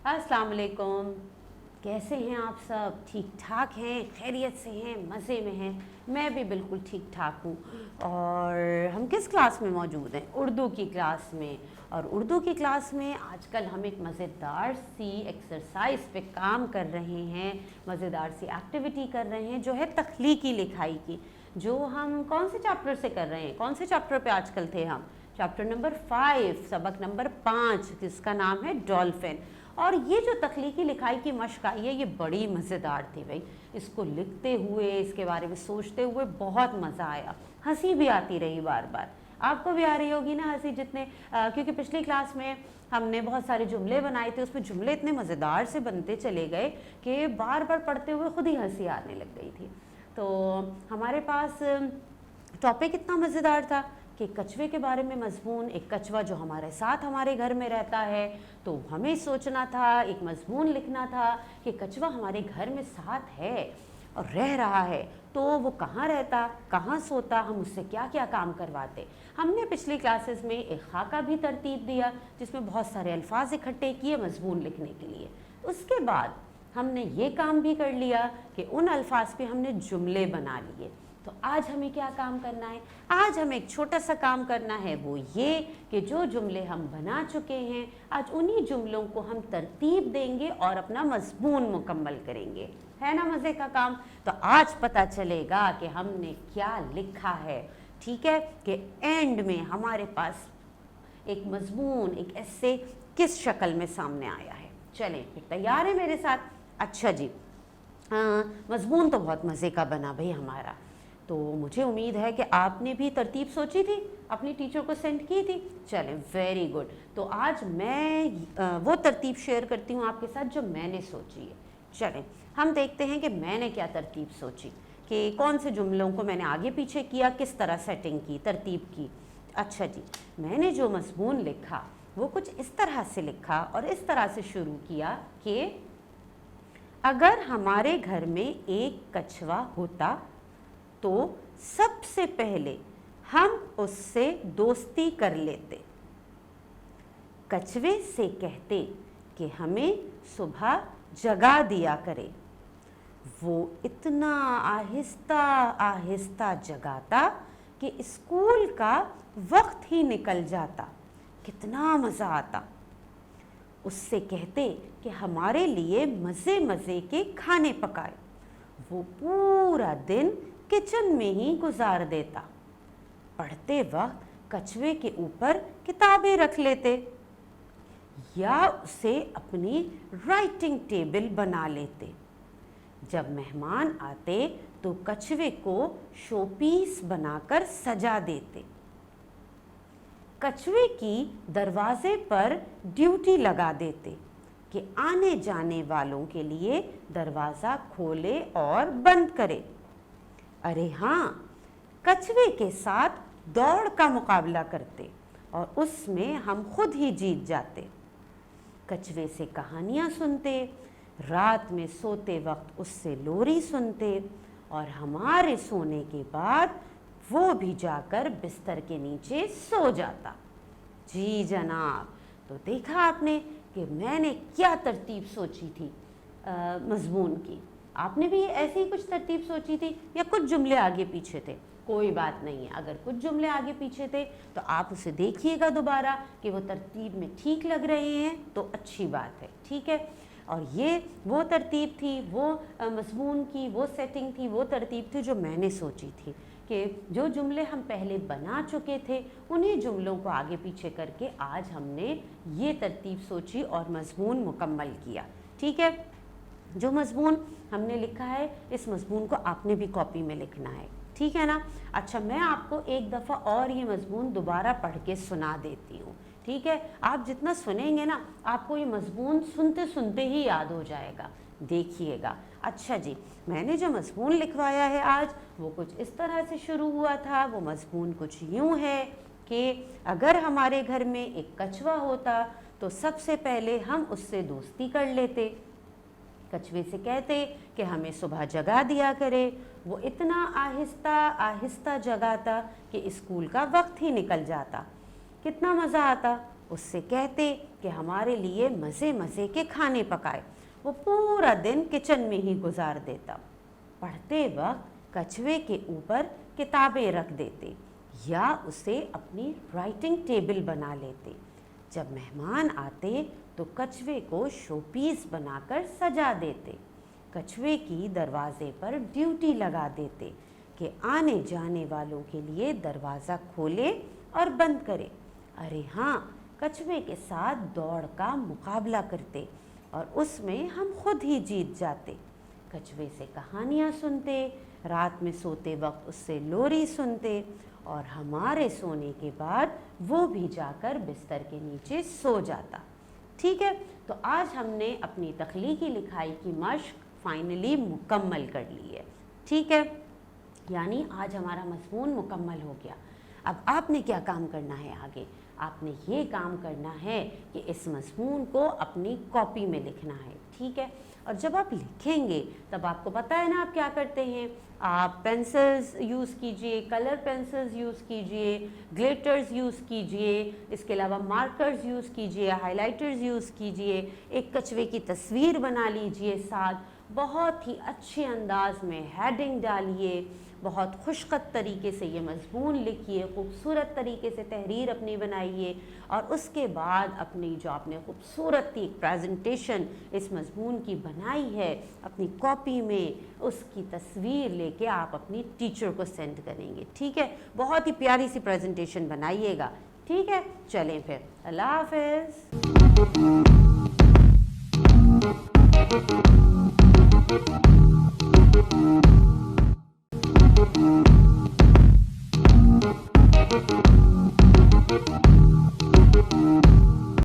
अस्सलाम वालेकुम। कैसे हैं आप सब? ठीक ठाक हैं, खैरियत से हैं, मज़े में हैं? मैं भी बिल्कुल ठीक ठाक हूँ। और हम किस क्लास में मौजूद हैं? उर्दू की क्लास में। और उर्दू की क्लास में आजकल हम एक मज़ेदार सी एक्सरसाइज पे काम कर रहे हैं, मज़ेदार सी एक्टिविटी कर रहे हैं जो है तख्लीकी लिखाई की, जो हम कौन से चैप्टर से कर रहे हैं? कौन से चैप्टर पे आजकल थे हम? चैप्टर नंबर 5, सबक नंबर 5, जिसका नाम है डॉल्फिन। और ये जो तख्लीकी लिखाई की मश्क आई है, ये बड़ी मज़ेदार थी भाई। इसको लिखते हुए, इसके बारे में सोचते हुए बहुत मज़ा आया, हंसी भी आती रही बार बार। आपको भी आ रही होगी ना हंसी? क्योंकि पिछली क्लास में हमने बहुत सारे जुमले बनाए थे, उसमें जुमले इतने मज़ेदार से बनते चले गए कि बार बार पढ़ते हुए खुद ही हंसी आने लग गई थी। तो हमारे पास टॉपिक इतना मज़ेदार था कि कछुए के बारे में मज़मून, एक कछुआ जो हमारे साथ हमारे घर में रहता है, तो हमें सोचना था, एक मज़मून लिखना था कि कछुआ हमारे घर में साथ है और रह रहा है, तो वो कहाँ रहता, कहाँ सोता, हम उससे क्या क्या काम करवाते। हमने पिछली क्लासेस में एक खाका भी तरतीब दिया जिसमें बहुत सारे अल्फाज इकट्ठे किए मज़मून लिखने के लिए। उसके बाद हमने ये काम भी कर लिया कि उन अल्फाज पे हमने जुमले बना लिए। तो आज हमें क्या काम करना है? आज हमें एक छोटा सा काम करना है, वो ये कि जो जुमले हम बना चुके हैं, आज उन्हीं जुमलों को हम तरतीब देंगे और अपना मज़मून मुकम्मल करेंगे। है ना मज़े का काम? तो आज पता चलेगा कि हमने क्या लिखा है। ठीक है, कि एंड में हमारे पास एक मज़मून, एक ऐसे किस शक्ल में सामने आया है। चलें, फिर तैयार है मेरे साथ? अच्छा जी, मज़मून तो बहुत मज़े का बना भाई हमारा। तो मुझे उम्मीद है कि आपने भी तरतीब सोची थी, अपनी टीचर को सेंड की थी। चलें, वेरी गुड। तो आज मैं वो तरतीब शेयर करती हूँ आपके साथ जो मैंने सोची है। चलें, हम देखते हैं कि मैंने क्या तरतीब सोची, कि कौन से जुमलों को मैंने आगे पीछे किया, किस तरह सेटिंग की, तरतीब की। अच्छा जी, मैंने जो मज़मून लिखा वो कुछ इस तरह से लिखा और इस तरह से शुरू किया कि अगर हमारे घर में एक कछुआ होता तो सबसे पहले हम उससे दोस्ती कर लेते, कछुए से कहते कि हमें सुबह जगा दिया करे। वो इतना आहिस्ता आहिस्ता जगाता कि स्कूल का वक्त ही निकल जाता, कितना मज़ा आता। उससे कहते कि हमारे लिए मज़े मज़े के खाने पकाए। वो पूरा दिन किचन में ही गुजार देता। पढ़ते वक्त कछुए के ऊपर किताबें रख लेते या उसे अपनी राइटिंग टेबल बना लेते। जब मेहमान आते तो कछुए को शोपीस बनाकर सजा देते। कछुए की दरवाजे पर ड्यूटी लगा देते कि आने जाने वालों के लिए दरवाज़ा खोले और बंद करे। अरे हाँ, कछुए के साथ दौड़ का मुकाबला करते और उसमें हम खुद ही जीत जाते। कछुए से कहानियाँ सुनते, रात में सोते वक्त उससे लोरी सुनते और हमारे सोने के बाद वो भी जाकर बिस्तर के नीचे सो जाता। जी जनाब, तो देखा आपने कि मैंने क्या तरतीब सोची थी मज़मून की। आपने भी ऐसी ही कुछ तरतीब सोची थी या कुछ जुमले आगे पीछे थे? कोई बात नहीं है, अगर कुछ जुमले आगे पीछे थे तो आप उसे देखिएगा दोबारा कि वो तरतीब में ठीक लग रहे हैं तो अच्छी बात है। ठीक है, और ये वो तरतीब थी, वो मज़मून की वो सेटिंग थी, वो तरतीब थी जो मैंने सोची थी कि जो जुमले हम पहले बना चुके थे उन्हीं जुमलों को आगे पीछे करके आज हमने ये तरतीब सोची और मज़मून मुकम्मल किया। ठीक है, जो मज़मून हमने लिखा है इस मज़मून को आपने भी कॉपी में लिखना है। ठीक है ना? अच्छा, मैं आपको एक दफ़ा और ये मज़मून दोबारा पढ़ के सुना देती हूँ। ठीक है, आप जितना सुनेंगे ना आपको ये मज़मून सुनते सुनते ही याद हो जाएगा। देखिएगा। अच्छा जी, मैंने जो मज़मून लिखवाया है आज वो कुछ इस तरह से शुरू हुआ था। वो मज़मून कुछ यूँ है कि अगर हमारे घर में एक कछुआ होता तो सबसे पहले हम उससे दोस्ती कर लेते, कछुए से कहते कि हमें सुबह जगा दिया करे। वो इतना आहिस्ता आहिस्ता जगाता कि स्कूल का वक्त ही निकल जाता, कितना मज़ा आता। اس سے کہتے کہ ہمارے لیے مزے مزے کے کھانے پکائے۔ وہ پورا دن کچن میں ہی گزار دیتا۔ پڑھتے وقت کچھوے کے اوپر کتابیں رکھ دیتے یا اسے اپنی رائٹنگ ٹیبل بنا لیتے۔ جب مہمان آتے تو کچھوے کو شو پیس بنا کر سجا دیتے۔ کچھوے کی دروازے پر ڈیوٹی لگا دیتے کہ آنے جانے والوں کے لیے دروازہ کھولے اور بند کرے۔ ارے ہاں، کچھوے کے ساتھ دوڑ کا مقابلہ کرتے اور اس میں ہم خود ہی جیت جاتے۔ کچھوے سے کہانیاں سنتے، رات میں سوتے وقت اس سے لوری سنتے اور ہمارے سونے کے بعد وہ بھی جا کر بستر کے نیچے سو جاتا۔ ٹھیک ہے، تو آج ہم نے اپنی تخلیقی لکھائی کی مشق فائنلی مکمل کر لی ہے۔ ٹھیک ہے، یعنی آج ہمارا مضمون مکمل ہو گیا۔ اب آپ نے کیا کام کرنا ہے آگے؟ آپ نے یہ کام کرنا ہے کہ اس مضمون کو اپنی کاپی میں لکھنا ہے۔ ٹھیک ہے، اور جب آپ لکھیں گے تب آپ کو پتہ ہے نا آپ کیا کرتے ہیں۔ آپ پینسلز یوز کیجئے، کلر پینسلز یوز کیجئے، گلیٹرز یوز کیجئے، اس کے علاوہ مارکرز یوز کیجئے، ہائی لائٹرز یوز کیجئے، ایک کچھوے کی تصویر بنا لیجئے، ساتھ بہت ہی اچھے انداز میں ہیڈنگ ڈالیے، بہت خوش خط طریقے سے یہ مضمون لکھیے، خوبصورت طریقے سے تحریر اپنی بنائیے، اور اس کے بعد اپنی جو آپ نے خوبصورت ایک پریزنٹیشن اس مضمون کی بنائی ہے اپنی کاپی میں، اس کی تصویر لے کے آپ اپنی ٹیچر کو سینڈ کریں گے۔ ٹھیک ہے، بہت ہی پیاری سی پریزنٹیشن بنائیے گا۔ ٹھیک ہے، چلیں پھر، اللہ حافظ۔